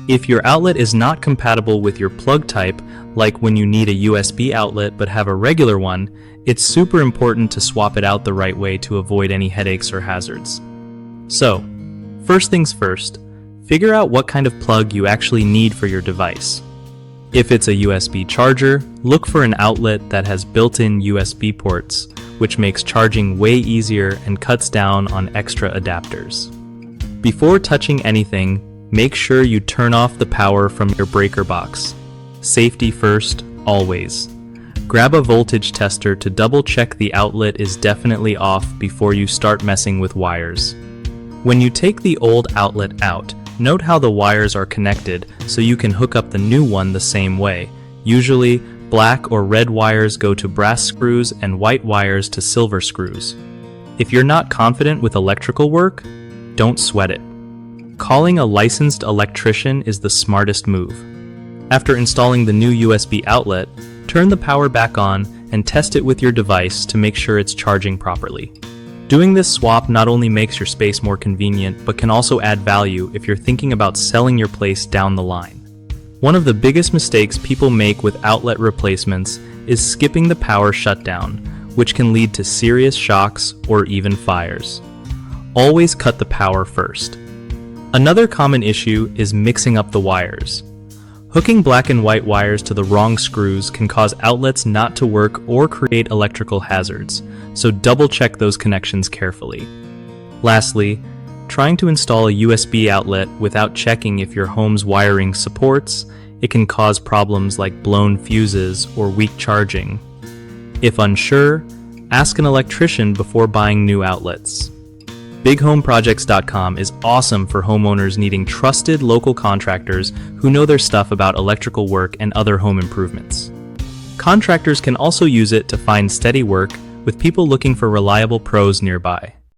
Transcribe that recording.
If your outlet is not compatible with your plug type, like when you need a USB outlet but have a regular one, it's super important to swap it out the right way to avoid any headaches or hazards. So, first things first, figure out what kind of plug you actually need for your device. If it's a USB charger, look for an outlet that has built-in USB ports, which makes charging way easier and cuts down on extra adapters. Before touching anything, make sure you turn off the power from your breaker box. Safety first, always. Grab a voltage tester to double-check the outlet is definitely off before you start messing with wires. When you take the old outlet out, note how the wires are connected so you can hook up the new one the same way. Usually, black or red wires go to brass screws and white wires to silver screws. If you're not confident with electrical work, don't sweat it. Calling a licensed electrician is the smartest move. After installing the new USB outlet, turn the power back on and test it with your device to make sure it's charging properly. Doing this swap not only makes your space more convenient, but can also add value if you're thinking about selling your place down the line. One of the biggest mistakes people make with outlet replacements is skipping the power shutdown, which can lead to serious shocks or even fires. Always cut the power first. Another common issue is mixing up the wires. Hooking black and white wires to the wrong screws can cause outlets not to work or create electrical hazards, so double-check those connections carefully. Lastly, trying to install a USB outlet without checking if your home's wiring supports, it can cause problems like blown fuses or weak charging. If unsure, ask an electrician before buying new outlets. BigHomeProjects.com is awesome for homeowners needing trusted local contractors who know their stuff about electrical work and other home improvements. Contractors can also use it to find steady work with people looking for reliable pros nearby.